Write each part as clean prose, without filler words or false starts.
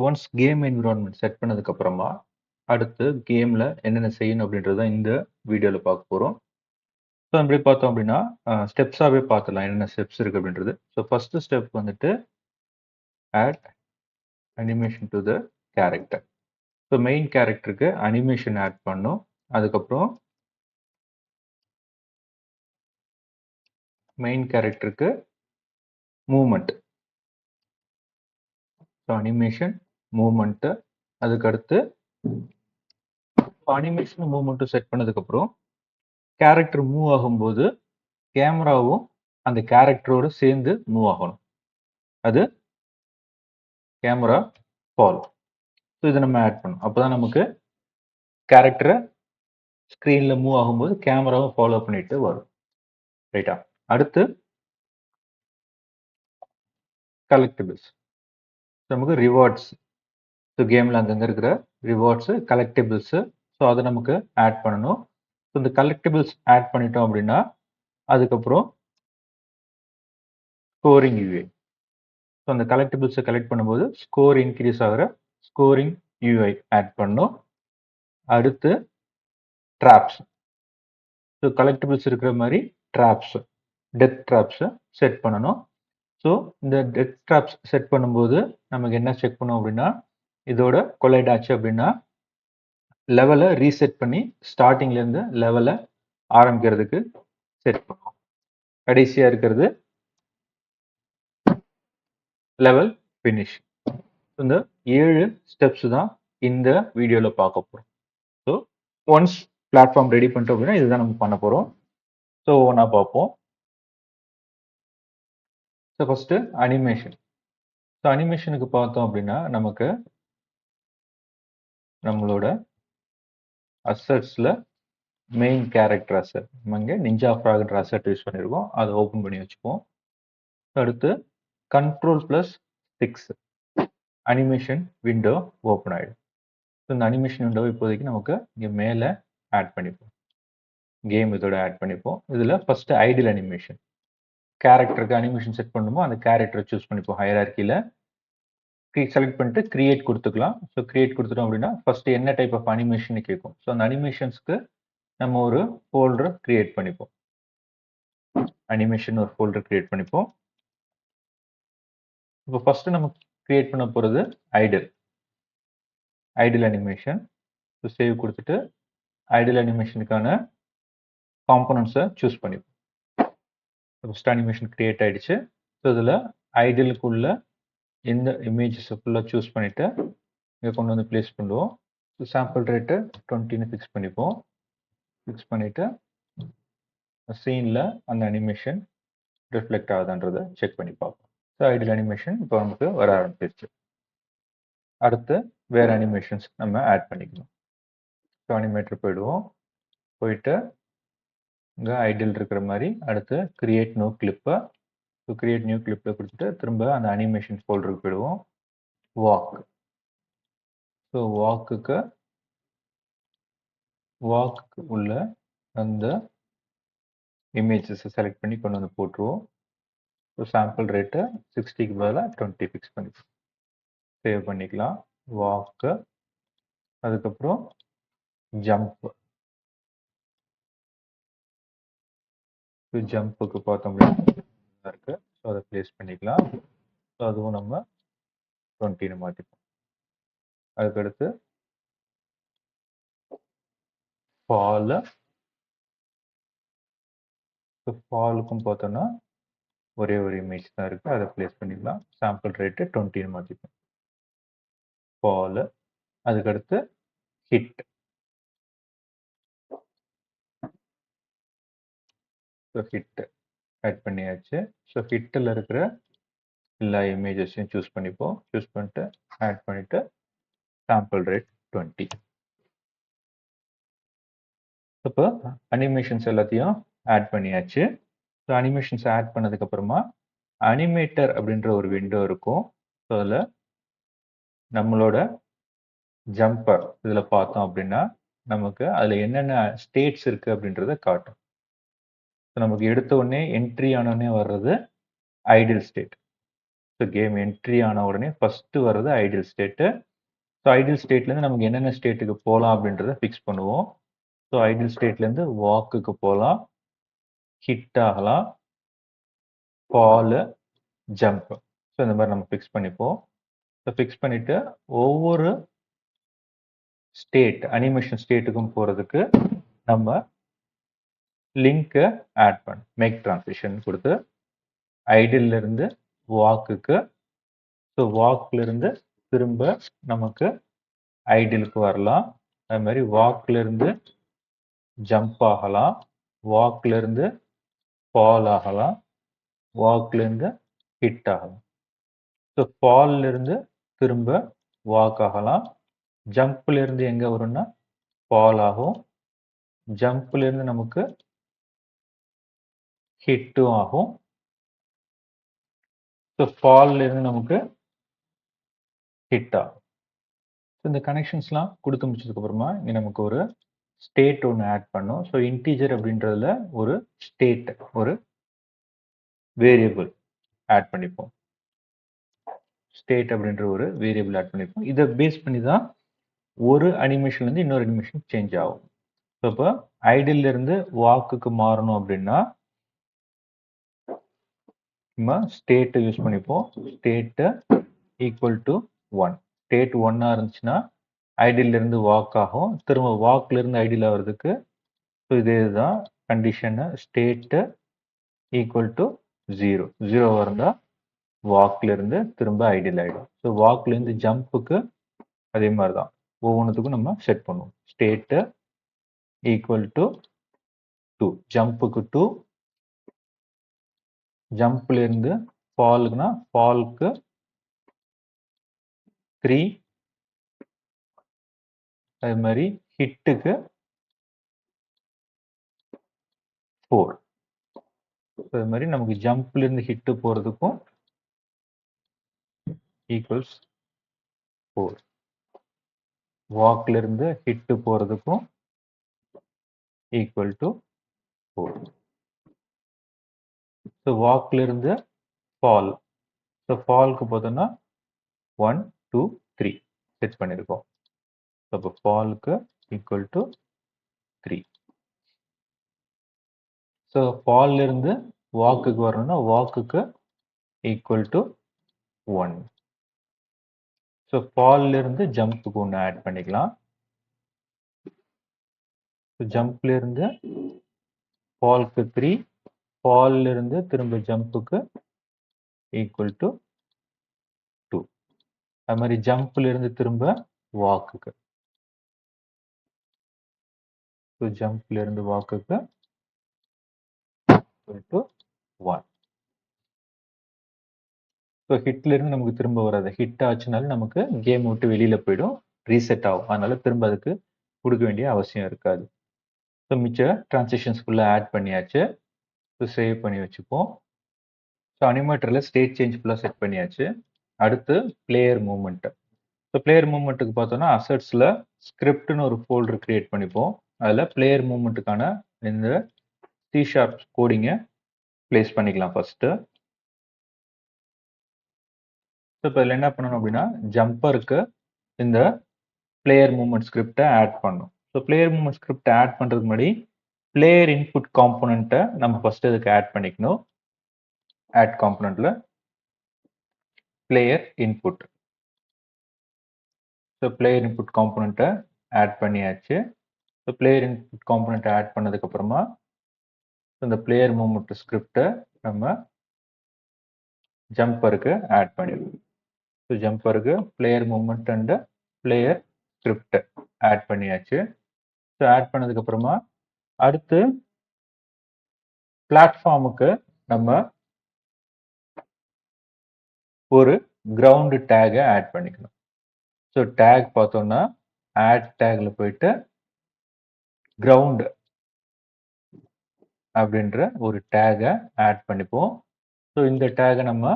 Once game environment set பண்ணதுக்கப்புறமா அடுத்து கேமில் என்னென்ன செய்யணும் அப்படின்றத இந்த வீடியோவில் பார்க்க போகிறோம். ஸோ அப்படி பார்த்தோம் அப்படின்னா ஸ்டெப்ஸாகவே பார்த்துலாம் என்னென்ன ஸ்டெப்ஸ் இருக்குது அப்படின்றது. ஸோ ஃபஸ்ட்டு ஸ்டெப் வந்துட்டு add animation to the character. So main கேரக்டருக்கு அனிமேஷன் ஆட் பண்ணும். அதுக்கப்புறம் மெயின் கேரக்டருக்கு மூமெண்ட். ஸோ அனிமேஷன் மூமெண்ட்டு அதுக்கடுத்து அனிமேஷன் மூமெண்ட்டும் செட் பண்ணதுக்கப்புறம் கேரக்டர் மூவ் ஆகும்போது கேமராவும் அந்த கேரக்டரோடு சேர்ந்து மூவ் ஆகணும். அது கேமரா ஃபாலோ. ஸோ இதை நம்ம ஆட் பண்ணணும். அப்போ தான் நமக்கு கேரக்டரை ஸ்க்ரீனில் மூவ் ஆகும்போது கேமராவும் ஃபாலோ பண்ணிட்டு வரும். ரைட்டா? அடுத்து கலெக்டிபிள்ஸ். நமக்கு ரிவார்ட்ஸ். ஸோ கேமில் அங்கங்கே இருக்கிற ரிவார்ட்ஸு கலெக்டிபிள்ஸு. ஸோ அதை நமக்கு ஆட் பண்ணணும். ஸோ இந்த கலெக்டிபிள்ஸ் ஆட் பண்ணிட்டோம் அப்படின்னா அதுக்கப்புறம் ஸ்கோரிங் யூஐ. ஸோ அந்த கலெக்டிபிள்ஸை கலெக்ட் பண்ணும்போது ஸ்கோர் இன்க்ரீஸ் ஆகிற ஸ்கோரிங் யூஐ ஆட் பண்ணணும். அடுத்து ட்ராப்ஸ். ஸோ கலெக்டிபிள்ஸ் இருக்கிற மாதிரி ட்ராப்ஸ், டெத் ட்ராப்ஸை செட் பண்ணணும். ஸோ இந்த டெத் ட்ராப்ஸ் செட் பண்ணும்போது நமக்கு என்ன செக் பண்ணோம் அப்படின்னா இதோட கொலைட் ஆச்சு அப்படின்னா லெவலை ரீசெட் பண்ணி ஸ்டார்டிங்லேருந்து லெவலை ஆரம்பிக்கிறதுக்கு செட் பண்ணுவோம். கடைசியாக இருக்கிறது லெவல் ஃபினிஷ். இந்த 7 ஸ்டெப்ஸ் தான் இந்த வீடியோவில் பார்க்க போகிறோம். ஸோ ஒன்ஸ் பிளாட்ஃபார்ம் ரெடி பண்ணிட்டோம் அப்படின்னா இதுதான் நம்ம பண்ண போகிறோம். ஸோ ஒன்றா பார்ப்போம். So first animation. ஸோ அனிமேஷனுக்கு பார்த்தோம் அப்படின்னா நமக்கு நம்மளோட அசட்ஸில் மெயின் கேரக்டர் அசட், நம்ம இங்கே நிஞ்சா ஃப்ராக்ன்ற அசட் யூஸ் பண்ணியிருக்கோம். அதை ஓப்பன் பண்ணி வச்சுப்போம். அடுத்து Ctrl+6 அனிமேஷன் விண்டோ ஓப்பன் ஆகிடும். ஸோ இந்த அனிமேஷன் விண்டோவை இப்போதைக்கு நமக்கு இங்கே மேலே ஆட் பண்ணிப்போம். கேம் இதோட ஆட் பண்ணிப்போம். இதில் ஃபஸ்ட்டு ஐடியல் அனிமேஷன். கேரக்டருக்கு அனிமேஷன் செட் பண்ணுமோ அந்த கேரக்டரை சூஸ் பண்ணிப்போம். ஹையரார்க்கியில் செலக்ட் பண்ணிட்டு கிரியேட் கொடுத்துக்கலாம். ஸோ கிரியேட் கொடுத்துட்டோம் அப்படின்னா ஃபர்ஸ்ட் என்ன டைப் ஆஃப் அனிமேஷன் கேட்கும். ஸோ அந்த அனிமேஷன்ஸ்க்கு நம்ம ஒரு ஃபோல்டர் கிரியேட் பண்ணிப்போம். அனிமேஷன் ஒரு ஃபோல்டர் கிரியேட் பண்ணிப்போம். இப்போ ஃபர்ஸ்ட் நம்ம கிரியேட் பண்ண போகிறது ஐடியல் அனிமேஷன். ஸோ சேவ் கொடுத்துட்டு ஐடியல் அனிமேஷனுக்கான காம்பனன்ட்ஸை சூஸ் பண்ணிப்போம். ஃபர்ஸ்ட் அனிமேஷன் கிரியேட் ஆயிடுச்சு. ஸோ இதில் ஐடியலுக்குள்ள இந்த இமேஜஸை ஃபுல்லாக சூஸ் பண்ணிவிட்டு இங்கே கொண்டு வந்து ப்ளேஸ் பண்ணுவோம். ஸோ சாம்பிள் ரேட்டு 20ன்னு ஃபிக்ஸ் பண்ணிப்போம். ஃபிக்ஸ் பண்ணிவிட்டு சீனில் அந்த அனிமேஷன் ரிஃப்ளெக்ட் ஆகுதுன்றதை செக் பண்ணி பார்ப்போம். ஸோ ஐடியல் அனிமேஷன் இப்போ நமக்கு வர ஆரம்பிச்சிருச்சு. அடுத்து வேறு அனிமேஷன்ஸ் நம்ம ஆட் பண்ணிக்கணும். ஸோ அனிமேட்டர் போயிடுவோம். போயிட்டு இங்கே ஐடியல் இருக்கிற மாதிரி அடுத்து கிரியேட் நியூ கிளிப்பை. ஸோ கிரியேட் நியூ கிளிப்பில் கொடுத்துட்டு திரும்ப அந்த அனிமேஷன் ஃபோல்டருக்கு போயிடுவோம். வாக். ஸோ வாக்குக்கு உள்ள அந்த இமேஜஸை செலக்ட் பண்ணி கொண்டு வந்து போட்டுருவோம். ஸோ சாம்பிள் ரேட்டை 60க்கு பதிலாக 20 ஃபிக்ஸ் பண்ணிக்கலாம். சேவ் பண்ணிக்கலாம். வாக்கு. அதுக்கப்புறம் ஜம்ப். ஸோ ஜம்ப்புக்கு பார்த்தோம் அப்படின்னா இருக்கு. ஸோ அதை ப்ளேஸ் பண்ணிக்கலாம். ஸோ அதுவும் நம்ம 20ன்னு மாற்றிப்போம். அதுக்கடுத்து ஃபால். ஸோ ஃபாலுக்கும் பார்த்தோன்னா ஒரே ஒரு இமேஜ் தான் இருக்குது. அதை ப்ளேஸ் பண்ணிக்கலாம். சாம்பிள் ரேட்டு 20ன்னு மாற்றிப்போம். ஃபால். அதுக்கடுத்து ஹிட். ஸோ ஹிட் ஆட் பண்ணியாச்சு. ஸோ ஹிட்டில் இருக்கிற எல்லா இமேஜஸையும் சூஸ் பண்ணிப்போம். சூஸ் பண்ணிட்டு ஆட் பண்ணிவிட்டு சாம்பிள் ரேட் 20. இப்போ அனிமேஷன்ஸ் எல்லாத்தையும் ஆட் பண்ணியாச்சு. ஸோ அனிமேஷன்ஸ் ஆட் பண்ணதுக்கப்புறமா அனிமேட்டர் அப்படின்ற ஒரு விண்டோ இருக்கும். ஸோ அதில் நம்மளோட ஜம்பர் இதில் பார்த்தோம் அப்படின்னா நமக்கு அதில் என்னென்ன ஸ்டேட்ஸ் இருக்குது அப்படின்றத காட்டும். ஸோ நமக்கு எடுத்த உடனே என்ட்ரி ஆனோடனே வர்றது ideal state. So game entry ஆன உடனே ஃபர்ஸ்ட் வர்றது ஐடியல் ஸ்டேட்டு. ஸோ ஐடியல் ஸ்டேட்லேருந்து நமக்கு என்னென்ன ஸ்டேட்டுக்கு போகலாம் அப்படின்றத ஃபிக்ஸ் பண்ணுவோம். ஸோ ஐடியல் ஸ்டேட்லேருந்து வாக்குக்கு போகலாம், ஹிட் ஆகலாம், ஃபாலு, ஜம்ப். ஸோ இந்த மாதிரி நம்ம ஃபிக்ஸ் பண்ணிப்போம். ஸோ ஃபிக்ஸ் பண்ணிட்டு ஒவ்வொரு ஸ்டேட் அனிமேஷன் ஸ்டேட்டுக்கும் போகிறதுக்கு நம்ம லிங்கை ஆட் பண்ண மேக் டிரான்சிஷன் கொடுத்து ஐடியல்ல இருந்து வாக்குக்கு, ஸோ வாக்ல இருந்து திரும்ப நமக்கு ஐடியலுக்கு வரலாம். அது மாதிரி வாக்ல இருந்து ஜம்ப் ஆகலாம், வாக்ல இருந்து ஃபால் ஆகலாம், வாக்ல இருந்து ஹிட் ஆகலாம். ஸோ ஃபால்ல இருந்து திரும்ப வாக் ஆகலாம், ஜம்ப்ல இருந்து எங்க வரும்னா ஃபால் ஆகும், ஜம்ப்ல இருந்து நமக்கு ஹிட்டும் ஆகும். ஸோ ஃபால்ல இருந்து நமக்கு ஹிட் ஆகும். இந்த கனெக்ஷன்ஸ்லாம் கொடுத்து முடிச்சதுக்கு அப்புறமா இங்க நமக்கு ஒரு ஸ்டேட் ஒன்று ஆட் பண்ணும். ஸோ இன்டீஜர் அப்படின்றதுல ஒரு ஸ்டேட், ஒரு வேரியபிள் ஆட் பண்ணிப்போம். ஸ்டேட் அப்படின்ற ஒரு வேரியபிள் ஆட் பண்ணிப்போம். இதை பேஸ் பண்ணி தான் ஒரு அனிமேஷன்ல இருந்து இன்னொரு அனிமேஷன் சேஞ்ச் ஆகும். ஸோ இப்போ ஐடியல்ல இருந்து வாக்குக்கு மாறணும் அப்படின்னா நம்ம ஸ்டேட்டை யூஸ் பண்ணிப்போம். ஸ்டேட்டை ஈக்குவல் டு 1. ஸ்டேட் 1 இருந்துச்சுன்னா ஐடியல்ல இருந்து வாக் ஆகும், திரும்ப வாக்ல இருந்து ஐடியல் ஆகிறதுக்கு ஸோ இதே தான் கண்டிஷன். State equal to 0. 0 இருந்தால் வாக்ல இருந்து திரும்ப ஐடியல் ஆகிடும். ஸோ வாக்ல இருந்து ஜம்புக்கு அதே மாதிரி தான் ஒவ்வொன்றுத்துக்கும் நம்ம செட் பண்ணுவோம். ஸ்டேட்டு ஈக்குவல் டு 2, ஜம்புக்கு 2, ஜம்ப்ல இருந்து ஃபாலுக்குனா ஃபாலுக்கு 3, அது மாதிரி ஹிட்டுக்கு 4. அது மாதிரி நமக்கு ஜம்ப்ல இருந்து ஹிட்டு போறதுக்கும் ஈக்குவல்ஸ் 4, வாக்ல இருந்து ஹிட்டு போறதுக்கும் ஈக்குவல் டு 4. ஸோ வாக்ல இருந்து ஃபால், ஸோ ஃபால்க்கு பார்த்தோம்னா 1, 2, 3 செட் பண்ணியிருக்கோம். ஸோ அப்போ ஃபாலுக்கு ஈக்குவல் டு 3. ஸோ ஃபால்ல இருந்து வாக்குக்கு வரணும்னா வாக்குக்கு ஈக்குவல் டு 1. ஸோ ஃபால்ல இருந்து ஜம்ப்புக்கு ஒன்று ஆட் பண்ணிக்கலாம். ஜம்ப்ல இருந்து ஃபால்க்கு 3, ஃபால்ல இருந்து திரும்ப ஜம்ப்புக்கு ஈக்குவல் டு 2. அது மாதிரி ஜம்ப்ல இருந்து திரும்ப வாக்குக்கு, ஸோ ஜம்ப்ல இருந்து வாக்குக்கு ஈக்குவல் டு 1. ஸோ ஹிட்ல இருந்து நமக்கு திரும்ப வராது. ஹிட் ஆச்சுனாலும் நமக்கு கேம் விட்டு வெளியில போயிடும், ரீசெட் ஆகும். அதனால திரும்ப அதுக்கு கொடுக்க வேண்டிய அவசியம் இருக்காது. ஸோ மிச்ச டிரான்சிஷன்ஸ் ஃபுல்லாக ஆட் பண்ணியாச்சு. ஸோ சேவ் பண்ணி வச்சுப்போம். ஸோ அனிமேட்டரில் ஸ்டேட் சேஞ்ச் ஃபுல்லாக செட் பண்ணியாச்சு. அடுத்து பிளேயர் மூவ்மெண்ட். ஸோ பிளேயர் மூவ்மெண்ட்டுக்கு பார்த்தோம்னா அசட்ஸில் ஸ்கிரிப்ட்னு ஒரு ஃபோல்டர் கிரியேட் பண்ணிப்போம். அதில் பிளேயர் மூவ்மெண்ட்டுக்கான இந்த C# கோடிங்கை பிளேஸ் பண்ணிக்கலாம் ஃபர்ஸ்ட்டு. ஸோ இப்போ இதில் என்ன பண்ணணும் அப்படின்னா ஜம்பருக்கு இந்த பிளேயர் மூவ்மெண்ட் ஸ்கிரிப்டை ஆட் பண்ணணும். ஸோ பிளேயர் மூவ்மெண்ட் ஸ்கிரிப்டை ஆட் பண்ணுறதுக்கு முன்னாடி பிளேயர் இன்புட் காம்போனண்ட்டை நம்ம ஃபர்ஸ்ட் இதுக்கு ஆட் பண்ணிக்கணும். ஆட் காம்போனண்ட்ல player input. So player input காம்போனண்ட்டை ஆட் பண்ணியாச்சு. ஸோ பிளேயர் இன்புட் காம்போனண்ட்டை ஆட் பண்ணதுக்கப்புறமா இந்த பிளேயர் மூவ்மெண்ட் ஸ்கிரிப்டை நம்ம ஜம்பருக்கு ஆட் பண்ணிடுவோம். ஸோ ஜம்பருக்கு player movement and player script add பண்ணியாச்சு. ஸோ ஆட் பண்ணதுக்கப்புறமா அடுத்து பிளாட்ஃபார்முக்கு நம்ம ஒரு கிரவுண்ட் டேகை ஆட் பண்ணிக்கணும். ஸோ டேக் பார்த்தோம்னா ஆட் டேக்ல போயிட்டு கிரவுண்ட் அப்படின்ற ஒரு டேகை ஆட் பண்ணிப்போம். ஸோ இந்த டேகை நம்ம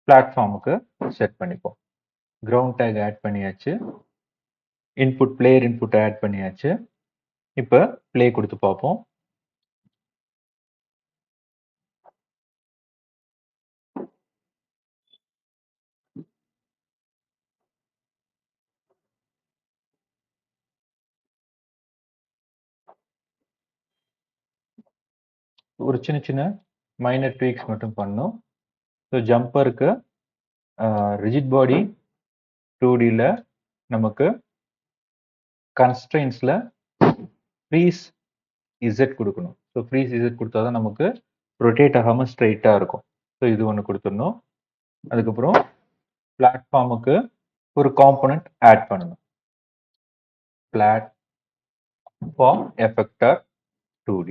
பிளாட்ஃபார்முக்கு செட் பண்ணிப்போம். கிரவுண்ட் டேக் ஆட் பண்ணியாச்சு. இன்புட் பிளேயர் இன்புட் ஆட் பண்ணியாச்சு. இப்போ பிளே கொடுத்து பார்ப்போம். ஒரு சின்ன சின்ன மைனர் ட்வீக்ஸ் மட்டும் பண்ணணும். ஸோ ஜம்பருக்கு ரிஜிட் பாடி 2Dல நமக்கு கன்ஸ்ட்ரெயின்ஸில் ஃப்ரீஸ் இசட் கொடுக்கணும். ஸோ ஃப்ரீஸ் இசட் கொடுத்தா தான் நமக்கு ரொட்டேட் ஆகாமல் ஸ்ட்ரைட்டாக இருக்கும். ஸோ இது ஒன்று கொடுத்துடணும். அதுக்கப்புறம் பிளாட்ஃபார்முக்கு ஒரு காம்பனண்ட் ஆட் பண்ணணும். Platform effector 2D.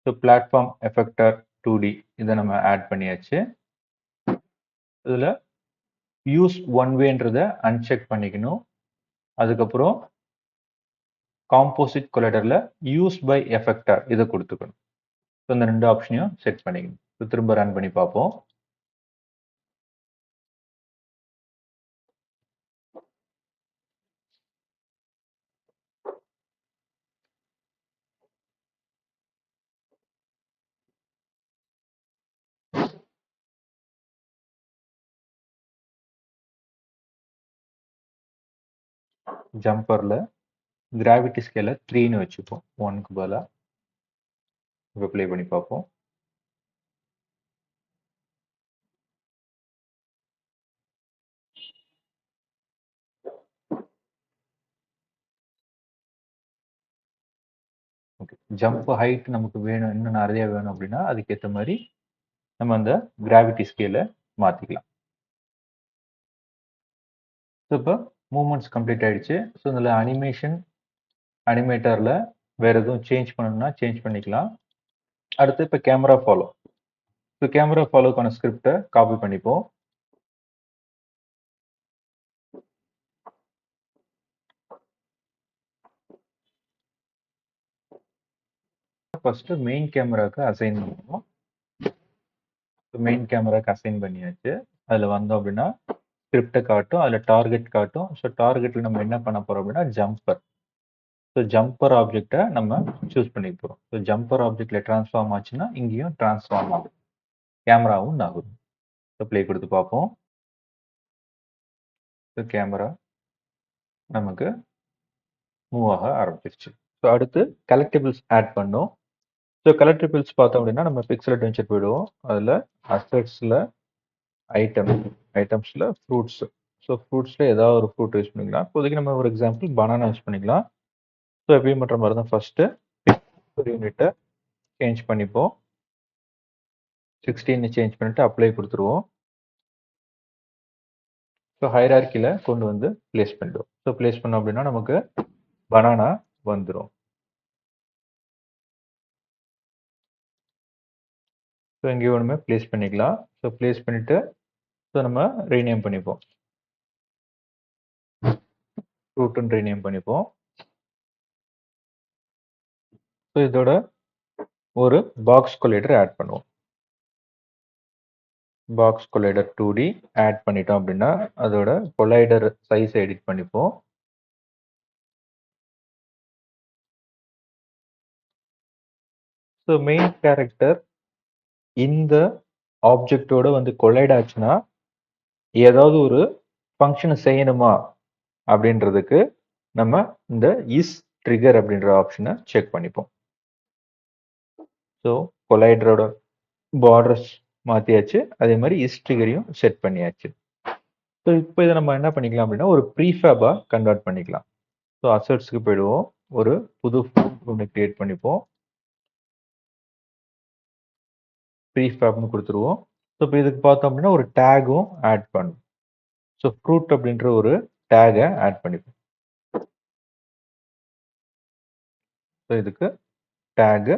So platform effector 2D இதை நம்ம ஆட் பண்ணியாச்சு. இதில் யூஸ் ஒன் வேன்றதை அன்செக் பண்ணிக்கணும். அதுக்கப்புறம் காம்போசிட் கொலைடரில் யூஸ் பை எஃபெக்டர் இதை கொடுத்துக்கணும். ஸோ இந்த 2 ஆப்ஷனையும் செட் பண்ணிக்கணும். ஸோ திரும்ப ரன் பண்ணி பார்ப்போம். ஜம்பரில் கிராவிட்டி ஸ்கேலை 3ன்னு வச்சுப்போம். 1க்கு பதிலாக இப்போ ப்ளே பண்ணி பார்ப்போம். ஓகே, ஜம்ப் ஹைட் நமக்கு வேணும், இன்னும் நிறைய வேணும் அப்படின்னா அதுக்கேற்ற மாதிரி நம்ம அந்த கிராவிட்டி ஸ்கேலை மாற்றிக்கலாம். ஸோ இப்போ மூமெண்ட்ஸ் கம்ப்ளீட் ஆயிடுச்சு. ஸோ இதில் அனிமேட்டரில் வேறு எதுவும் சேஞ்ச் பண்ணணும்னா சேஞ்ச் பண்ணிக்கலாம். அடுத்து இப்போ கேமரா ஃபாலோ. ஸோ கேமரா ஃபாலோக்கான ஸ்கிரிப்டை காப்பி பண்ணிப்போம். ஃபர்ஸ்ட் மெயின் கேமராவுக்கு அசைன் பண்ணுவோம். மெயின் கேமராவுக்கு அசைன் பண்ணியாச்சு. அதில் வந்தோம் அப்படின்னா ஸ்கிரிப்டை காட்டும், அதில் டார்கெட் காட்டும். ஸோ டார்கெட்டில் நம்ம என்ன பண்ண போகிறோம் அப்படின்னா ஜம்பர். ஸோ ஜம்பர் ஆப்ஜெக்டை நம்ம சூஸ் பண்ணி போகிறோம். ஸோ ஜம்பர் ஆப்ஜெக்டில் ட்ரான்ஸ்ஃபார்ம் ஆச்சுன்னா இங்கேயும் ட்ரான்ஸ்ஃபார்ம் ஆகும், கேமராவும் நகரும். ஸோ ப்ளே கொடுத்து பார்ப்போம். ஸோ கேமரா நமக்கு மூவ் ஆக ஆரம்பிச்சிருச்சு. ஸோ அடுத்து கலெக்டிபிள்ஸ் ஆட் பண்ணோம். ஸோ கலெக்டிபிள்ஸ் பார்த்தோம் அப்படின்னா நம்ம பிக்சல் அட்வென்ச்சர் போயிடுவோம். அதில் அசட்ஸில் ஐட்டம்ஸில் ஃப்ரூட்ஸ். ஸோ ஃப்ரூட்ஸில் ஏதாவது ஒரு ஃப்ரூட் யூஸ் பண்ணிக்கலாம். இப்போதைக்கு நம்ம ஒரு எக்ஸாம்பிள் பனானா யூஸ் பண்ணிக்கலாம். ஸோ எப்பயும் பண்ணுற மாதிரி தான் ஃபர்ஸ்ட்டு ஒரு யூனிட்டை சேஞ்ச் பண்ணிப்போம். 16 சேஞ்ச் பண்ணிட்டு அப்ளை கொடுத்துருவோம். ஸோ ஹைரார்க்கியில் கொண்டு வந்து பிளேஸ் பண்ணிடுவோம். ஸோ பிளேஸ் பண்ணோம் அப்படின்னா நமக்கு பனானா வந்துடும். ஸோ எங்கேயும் ஒன்றுமே பிளேஸ் பண்ணிக்கலாம். ஸோ பிளேஸ் பண்ணிவிட்டு ஸோ நம்ம ரீநேம் பண்ணிப்போம். ஃப்ரூட்டுன்னு ரீநேம் பண்ணிப்போம். ஸோ இதோட ஒரு பாக்ஸ் கொலைடர் ஆட் பண்ணுவோம். பாக்ஸ் கொலைடர் 2D ஆட் பண்ணிட்டோம் அப்படின்னா அதோட கொலைடர் சைஸ் எடிட் பண்ணிப்போம். ஸோ மெயின் கேரக்டர் இந்த ஆப்ஜெக்டோட வந்து கொலைட் ஆச்சுன்னா ஏதாவது ஒரு ஃபங்க்ஷனை செய்யணுமா அப்படின்றதுக்கு நம்ம இந்த இஸ் ட்ரிகர் அப்படின்ற ஆப்ஷனை செக் பண்ணிப்போம். ஸோ கொலைடரோட பார்டர்ஸ் மாற்றியாச்சு, அதே மாதிரி இஸ் ட்ரிகரையும் செட் பண்ணியாச்சு. ஸோ இப்போ இதை நம்ம என்ன பண்ணிக்கலாம் அப்படின்னா ஒரு ப்ரீஃபேபாக கன்வெர்ட் பண்ணிக்கலாம். ஸோ அசட்ஸ்க்கு போயிடுவோம், ஒரு புது ஒன்று கிரியேட் பண்ணிப்போம், ப்ரீஃபேப்னு கொடுத்துருவோம். ஸோ இப்போ இதுக்கு பார்த்தோம் அப்படின்னா ஒரு டேகும் ஆட் பண்ணும். ஸோ ஃப்ரூட் அப்படின்ற ஒரு டேகை ஆட் பண்ணிப்போம். ஸோ இதுக்கு டேகு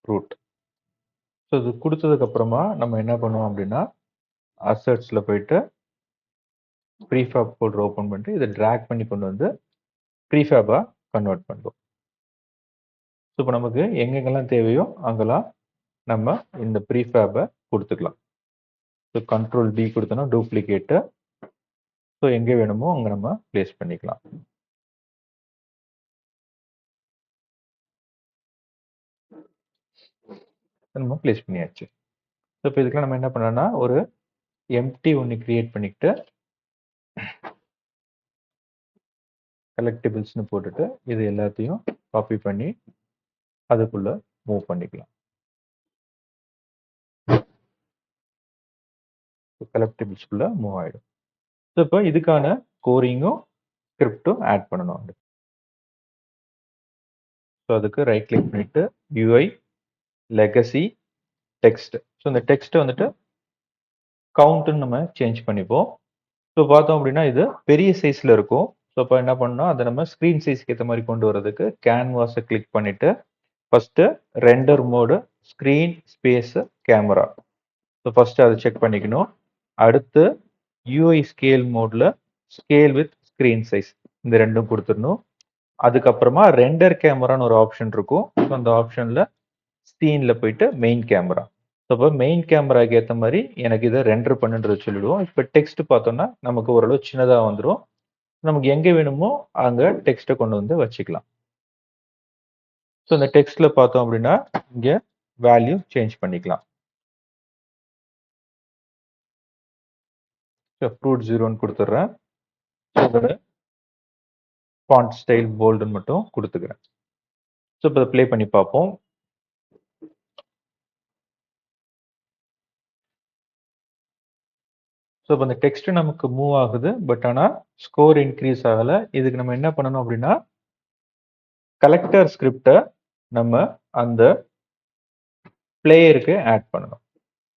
ஃப்ரூட். ஸோ இது கொடுத்ததுக்கு அப்புறமா நம்ம என்ன பண்ணுவோம் அப்படின்னா அசட்ஸில் போயிட்டு ப்ரீஃபேப் ஃபோல்டர் ஓப்பன் பண்ணிட்டு இதை ட்ராக் பண்ணி கொண்டு வந்து ப்ரீஃபேபாக கன்வெர்ட் பண்ணுவோம். ஸோ இப்போ நமக்கு எங்கெங்கெல்லாம் தேவையோ அங்கெல்லாம் நம்ம இந்த ப்ரீஃபேபை கொடுத்துக்கலாம். ஸோ கண்ட்ரோல் டி கொடுத்தோன்னா டூப்ளிகேட்டு. ஸோ எங்கே வேணுமோ அங்கே நம்ம பிளேஸ் பண்ணிக்கலாம். நம்ம பிளேஸ் பண்ணியாச்சு. ஸோ இப்போ இதுக்கெல்லாம் நம்ம என்ன பண்ணோம்னா ஒரு எம்டி ஒன்று கிரியேட் பண்ணிக்கிட்டு கலெக்டிபிள்ஸ்னு போட்டுட்டு இது எல்லாத்தையும் காப்பி பண்ணி அதுக்குள்ளே மூவ் பண்ணிக்கலாம். கலெக்டிபிள்ஸ்குள்ள மூவ் ஆயிடும். ஸோ இப்போ இதுக்கான கோரிங்கும் ஸ்கிரிப்டும் ஆட் பண்ணணும். ஸோ அதுக்கு ரைட் கிளிக் பண்ணிட்டு யூஐ லெகசி டெக்ஸ்ட். ஸோ இந்த டெக்ஸ்ட்டை வந்துட்டு கவுண்ட்டுன்னு நம்ம சேஞ்ச் பண்ணிப்போம். ஸோ பார்த்தோம் அப்படின்னா இது பெரிய சைஸில் இருக்கும். ஸோ இப்போ என்ன பண்ணணும், அதை நம்ம ஸ்க்ரீன் சைஸ்க்கு ஏற்ற மாதிரி கொண்டு வரதுக்கு கேன்வாஸை கிளிக் பண்ணிட்டு first render mode screen space camera. So first அதை செக் பண்ணிக்கணும். அடுத்து யூஐ ஸ்கேல் மோடில் ஸ்கேல் வித் ஸ்க்ரீன் சைஸ் இந்த ரெண்டும் கொடுத்துடணும். அதுக்கப்புறமா ரெண்டர் கேமரான்னு ஒரு ஆப்ஷன் இருக்கும். ஸோ அந்த ஆப்ஷனில் சீனில் போயிட்டு மெயின் கேமரா. ஸோ இப்போ மெயின் கேமராக்கு ஏற்ற மாதிரி எனக்கு இதை ரெண்டர் பண்ணுன்றது சொல்லிடுவோம். இப்போ டெக்ஸ்ட் பார்த்தோம்னா நமக்கு ஓரளவு சின்னதாக வந்துடும். நமக்கு எங்கே வேணுமோ அங்கே டெக்ஸ்ட்டை கொண்டு வந்து வச்சுக்கலாம். ஸோ இந்த டெக்ஸ்ட்ல பார்த்தோம் அப்படின்னா இங்கே வேல்யூ சேஞ்ச் பண்ணிக்கலாம். ஸோ ஃப்ரூட் 0ன்னு கொடுத்துட்றேன். அதோட ஃபாண்ட் ஸ்டைல் போல்டுன்னு மட்டும் கொடுத்துக்கிறேன். ஸோ இப்போ ப்ளே பண்ணி பார்ப்போம். ஸோ இப்போ இந்த டெக்ஸ்ட் நமக்கு மூவ் ஆகுது. பட் ஆனால் ஸ்கோர் இன்க்ரீஸ் ஆகலை. இதுக்கு நம்ம என்ன பண்ணணும் அப்படின்னா கலெக்டர் ஸ்கிரிப்டை நம்ம அந்த பிளேயருக்கு ஆட் பண்ணணும்.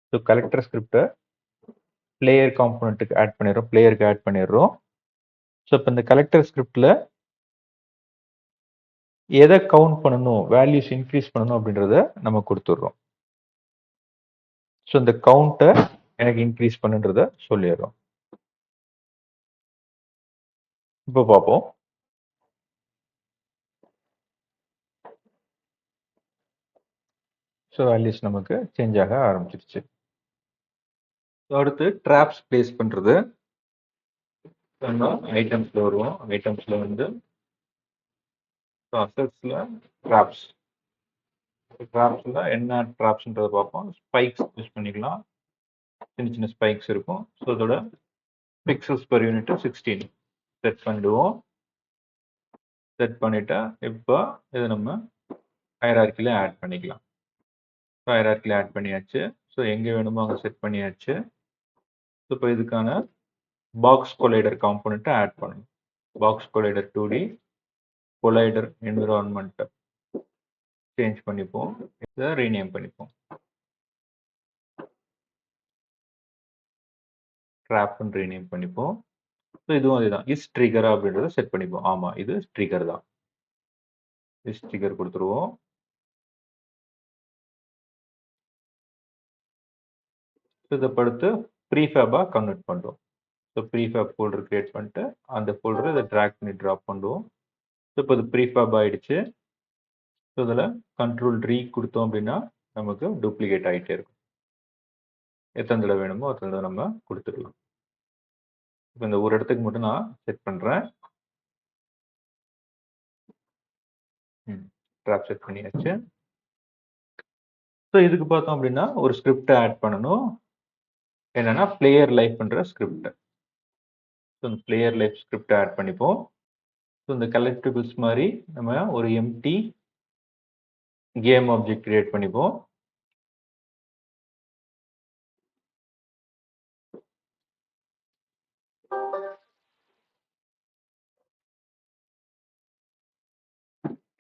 ஸோ கலெக்டர் ஸ்கிரிப்டை பிளேயர் காம்பனண்ட்டுக்கு ஆட் பண்ணிடுறோம், பிளேயருக்கு ஆட் பண்ணிடுறோம். ஸோ இப்போ இந்த கலெக்டர் ஸ்கிரிப்டில் எதை கவுண்ட் பண்ணணும், வேல்யூஸ் இன்க்ரீஸ் பண்ணணும் அப்படின்றத நம்ம கொடுத்துட்றோம். ஸோ இந்த கவுண்ட்டை எனக்கு இன்க்ரீஸ் பண்ணுன்றத சொல்லிடுறோம். இப்போ பார்ப்போம். ஸோ வேல்யூஸ் நமக்கு சேஞ்ச் ஆக ஆரம்பிச்சிருச்சு. அடுத்து ட்ராப்ஸ் பிளேஸ் பண்ணுறது. நம்ம ஐட்டம்ஸில் வருவோம். ஐட்டம்ஸில் வந்து அசட்ஸில் ட்ராப்ஸ். ட்ராப்ஸில் என்ன ட்ராப்ஸ்ன்றதை பார்ப்போம். ஸ்பைக்ஸ் யூஸ் பண்ணிக்கலாம். சின்ன சின்ன ஸ்பைக்ஸ் இருக்கும். ஸோ அதோட பிக்சல்ஸ் பர் யூனிட் 16 செட் பண்ணிடுவோம். செட் பண்ணிட்டா இப்போ இதை நம்ம ஹைரார்க்கியில் ஆட் பண்ணிக்கலாம். ஸோ ஹைரார்க்கியில் ஆட் பண்ணியாச்சு. ஸோ எங்கே வேணுமோ அங்கே செட் பண்ணியாச்சு. ஸோ இப்போ இதுக்கான பாக்ஸ் கொலைடர் காம்பனண்ட்டை ஆட் பண்ணணும். பாக்ஸ் கொலைடர் 2D கொலைடர் என்விரான்மெண்ட்டை சேஞ்ச் பண்ணிப்போம். இதை ரீநேம் பண்ணிப்போம். ட்ராப்னு ரீநேம் பண்ணிப்போம். ஸோ இதுவும் அதுதான். இஸ் ட்ரிகரா அப்படின்றத செட் பண்ணிப்போம். ஆமாம், இது ட்ரிகர் தான். இஸ் ட்ரிகர் கொடுத்துருவோம். இதை படுத்து ப்ரீஃபேபாக கன்வெர்ட் பண்ணுறோம். ஸோ ப்ரீஃபேப் ஃபோல்டர் கிரியேட் பண்ணிட்டு அந்த ஃபோல்டரை இதை ட்ராக் பண்ணி ட்ராப் பண்ணுவோம். ஸோ இப்போ இது ப்ரீஃபேப் ஆகிடுச்சு. ஸோ இதில் கண்ட்ரோல் ரீ கொடுத்தோம் அப்படின்னா நமக்கு டூப்ளிகேட் ஆகிட்டே இருக்கும். எத்தனை தடவை வேணுமோ அத்தனை தடவை நம்ம கொடுத்துக்கலாம். இப்போ இந்த ஒரு இடத்துக்கு மட்டும் நான் செட் பண்ணுறேன். ட்ராப் செட் பண்ணியாச்சு. ஸோ இதுக்கு பார்த்தோம் அப்படின்னா ஒரு ஸ்கிரிப்டை ஆட் பண்ணணும். என்னன்னா பிளேயர் லைஃப் பண்ற ஸ்கிரிப்ட். ஸோ இந்த பிளேயர் லைஃப் ஸ்கிரிப்ட் ஆட் பண்ணிப்போம். ஸோ இந்த கலெக்டிபிள்ஸ் மாதிரி நம்ம ஒரு எம்டி கேம் ஆப்ஜெக்ட் கிரியேட் பண்ணிப்போம்.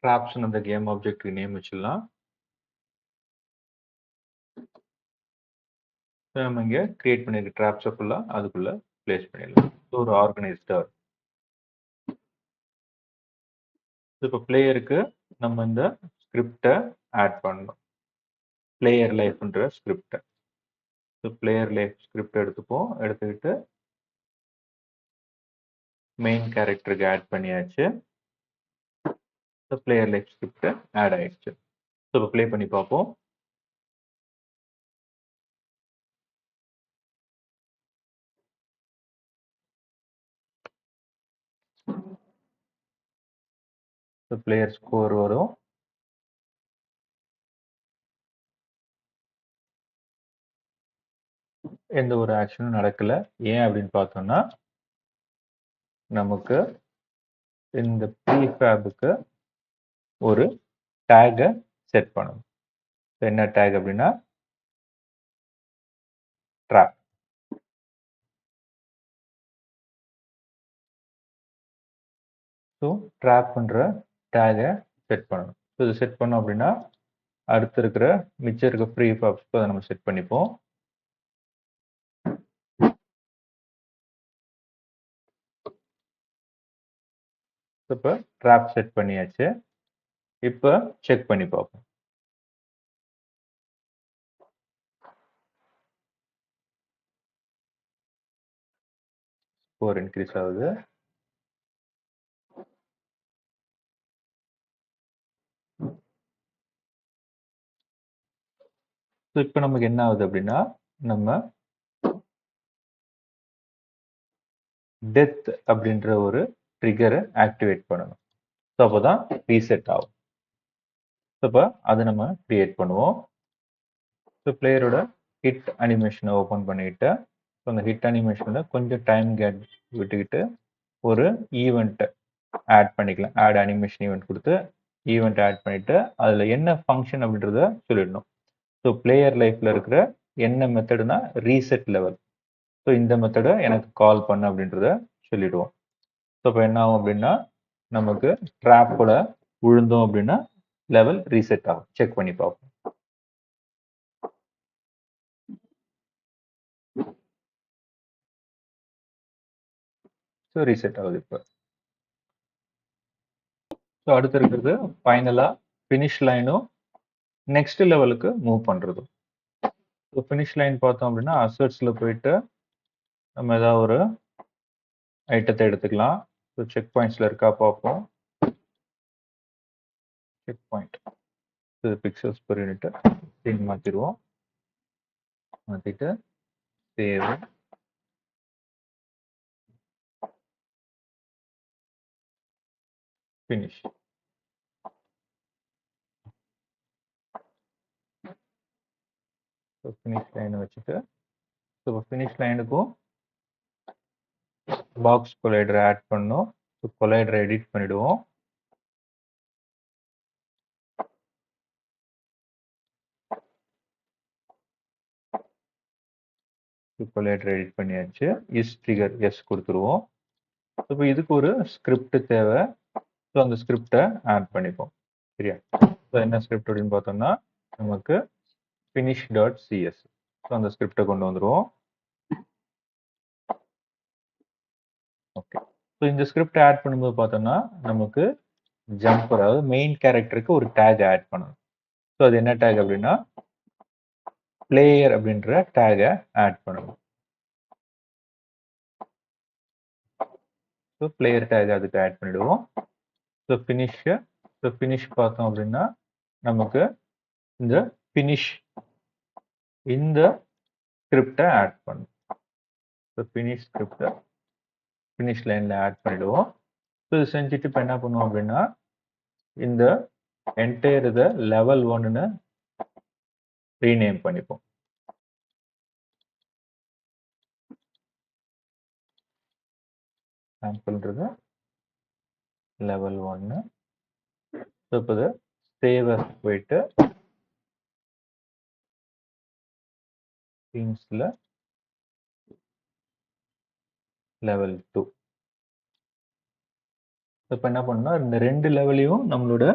ட்ராப்ஸ் அந்த கேம் ஆப்ஜெக்ட் நேம் வச்சிடலாம். நம்ம இங்கே கிரியேட் பண்ணிருக்க ட்ராப்ஸை ஃபுல்லாக அதுக்குள்ள பிளேஸ் பண்ணிடலாம். ஸோ ஒரு ஆர்கனைஸ்டா. இப்போ பிளேயருக்கு நம்ம இந்த ஸ்கிரிப்டை ஆட் பண்ணணும். பிளேயர் லைஃப்ன்ற ஸ்கிரிப்டை. ஸோ பிளேயர் லைஃப் ஸ்கிரிப்ட் எடுத்துப்போம். எடுத்துக்கிட்டு மெயின் கேரக்டருக்கு ஆட் பண்ணியாச்சு. So player life script add ஆயிடுச்சு. ஸோ இப்போ ப்ளே பண்ணி பார்ப்போம். ஸோ பிளேயர் ஸ்கோர் வரும். எந்த ஒரு ஆக்ஷனும் நடக்கல. ஏன் அப்படின்னு பார்த்தோம்னா நமக்கு இந்த ப்ரீஃபேபுக்கு ஒரு டேகை செட் பண்ணணும். என்ன டேக் அப்படின்னா ட்ராப். ஸோ ட்ராப் பண்ணுற டேகை செட் பண்ணணும். ஸோ இது செட் பண்ணோம் அப்படின்னா அடுத்து இருக்கிற மிச்சம் இருக்க ஃப்ரீ பாப்ஸ்க்கு அதை நம்ம செட் பண்ணிப்போம். இப்போ ட்ராப் செட் பண்ணியாச்சு. இப்போ செக் பண்ணி பார்ப்போம். ஸ்கோர் இன்க்ரீஸ் ஆகுது. ஸோ இப்போ நமக்கு என்ன ஆகுது அப்படின்னா நம்ம டெத் அப்படின்ற ஒரு ட்ரிகரை ஆக்டிவேட் பண்ணணும். ஸோ அப்போ தான் ரீசெட் ஆகும். இப்போ அதை நம்ம கிரியேட் பண்ணுவோம். ஸோ பிளேயரோட ஹிட் அனிமேஷனை ஓப்பன் பண்ணிட்டு ஸோ அந்த ஹிட் அனிமேஷனில் கொஞ்சம் டைம் கேப் விட்டுக்கிட்டு ஒரு ஈவெண்ட்டை ஆட் பண்ணிக்கலாம். ஆட் அனிமேஷன் ஈவெண்ட் கொடுத்து ஈவெண்ட் ஆட் பண்ணிட்டு அதில் என்ன ஃபங்க்ஷன் அப்படின்றத சொல்லிடணும். ஸோ பிளேயர் லைஃப்பில் இருக்கிற என்ன மெத்தடுனா ரீசெட் லெவல். ஸோ இந்த மெத்தடை எனக்கு கால் பண்ணு அப்படின்றத சொல்லிடுவோம். ஸோ இப்போ என்ன ஆகும் அப்படின்னா நமக்கு ட்ராப்போட விழுந்தோம் அப்படின்னா லெவல் ரீசெட் ஆகும். செக் பண்ணி பார்ப்போம். ஸோ ரீசெட் ஆகுது இப்போ. ஸோ அடுத்து இருக்கிறது ஃபைனலாக ஃபினிஷ் லைனும் நெக்ஸ்ட் லெவலுக்கு மூவ் பண்ணுறதும். ஸோ ஃபினிஷ் லைன் பார்த்தோம் அப்படின்னா அசட்ஸில் போயிட்டு நம்ம ஏதாவது ஒரு ஐட்டத்தை எடுத்துக்கலாம். ஸோ செக் பாயிண்ட்ஸில் இருக்கா பார்ப்போம். செக் பாயிண்ட் இது பிக்சல்ஸ் பெர் யூனிட் சீன் மாற்றிடுவோம். மாற்றிட்டு சேவ் ஃபினிஷ். ஸோ ஃபினிஷ் லைனை வச்சுட்டு ஸோ ஃபினிஷ் லைனுக்கும் பாக்ஸ் கொலைடரை ஆட் பண்ணோம். ஸோ கொலைடரை எடிட் பண்ணிடுவோம். கொலைடரை எடிட் பண்ணியாச்சு. இஸ் ட்ரிகர் எஸ் கொடுத்துருவோம். இப்போ இதுக்கு ஒரு ஸ்கிரிப்ட் தேவை. ஸோ அந்த ஸ்கிரிப்டை ஆட் பண்ணிப்போம். சரியா? ஸோ என்ன ஸ்கிரிப்ட் அப்படின்னு பார்த்தோம்னா நமக்கு finish.cs. ஸோ அந்த ஸ்கிரிப்டை கொண்டு வந்துடுவோம். ஓகே. ஸோ இந்த ஸ்கிரிப்ட் ஆட் பண்ணும்போது பார்த்தோம்னா நமக்கு ஜம்பர் அதாவது மெயின் கேரக்டருக்கு ஒரு டேக் ஆட் பண்ணணும். ஸோ அது என்ன டேக் அப்படின்னா பிளேயர் அப்படின்ற டேகை ஆட் பண்ணணும். ஸோ பிளேயர் டேக் அதுக்கு ஆட் பண்ணிடுவோம். ஸோ ஃபினிஷ் பார்த்தோம் அப்படின்னா நமக்கு இந்த ஃபினிஷ் இந்த ஸ்கிரிப்டை ஆட் பண்ணும். ஸோ ஃபினிஷ் ஸ்கிரிப்டை ஃபினிஷ் லைனில் ஆட் பண்ணிடுவோம். ஸோ இது செஞ்சுட்டு இப்போ என்ன பண்ணுவோம் அப்படின்னா இந்த என்டையர் இதை லெவல் 1ன்னு ரீநேம் பண்ணிப்போம். சாம்பிள்ன்றது லெவல் 1. ஸோ இப்போ இதை சேவ் போயிட்டு தீம்ஸில் லெவல் 2. இப்போ என்ன பண்ணோம்னா இந்த 2 லெவலையும் நம்மளோட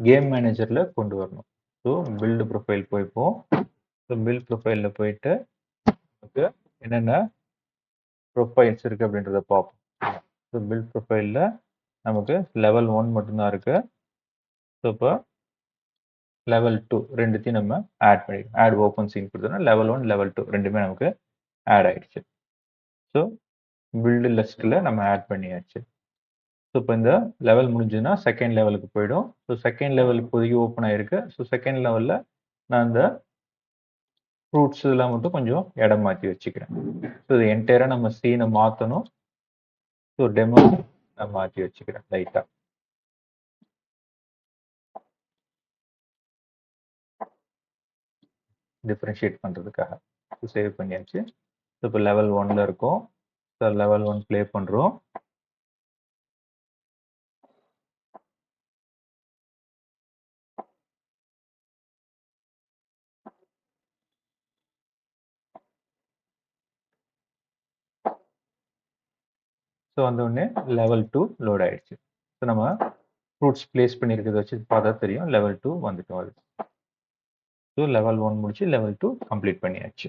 கேம் மேனேஜரில் கொண்டு வரணும். ஸோ பில்டு ப்ரொஃபைல் போய்ப்போம். ஸோ பில்ட் ப்ரொஃபைலில் போயிட்டு நமக்கு என்னென்ன ப்ரொஃபைல்ஸ் இருக்குது அப்படின்றத பார்ப்போம். ஸோ பில்ட் ப்ரொஃபைலில் நமக்கு லெவல் 1 மட்டும்தான் இருக்குது. ஸோ இப்போ லெவல் 2 ரெண்டுத்தையும் நம்ம ஆட் பண்ணிக்கலாம். ஆட் ஓப்பன் சீன் கொடுத்தோம்னா லெவல் 1 லெவல் 2 ரெண்டுமே நமக்கு ஆட் ஆயிடுச்சு. ஸோ பில்டு லிஸ்ட்டில் நம்ம ஆட் பண்ணியாச்சு. ஸோ இப்போ இந்த லெவல் முடிஞ்சதுன்னா செகண்ட் லெவலுக்கு போயிடும். ஸோ செகண்ட் லெவல் இப்போதைக்கு ஓப்பன் ஆயிருக்கு. ஸோ செகண்ட் லெவலில் நான் இந்த ஃப்ரூட்ஸ் இதெல்லாம் மட்டும் கொஞ்சம் இடம் மாற்றி வச்சுக்கிறேன். ஸோ இது என்டையராக நம்ம சீனை மாற்றணும். ஸோ டெமோ நான் மாற்றி வச்சுக்கிறேன் லைட்டாக. டிஃப்ரென்ஷியேட் பண்ணுறதுக்காக சேவ் பண்ணியாச்சு. ஸோ இப்போ லெவல் 1ல் இருக்கும். ஸோ லெவல் 1 ப்ளே பண்ணுறோம். ஸோ வந்தோடனே லெவல் 2 லோட் ஆயிடுச்சு. ஸோ நம்ம ஃப்ரூட்ஸ் பிளேஸ் பண்ணியிருக்கிறத வச்சு பார்த்தா தெரியும் லெவல் 2 வந்துட்டோம் அது. ஸோ லெவல் 1 முடிச்சு லெவல் 2 கம்ப்ளீட் பண்ணியாச்சு.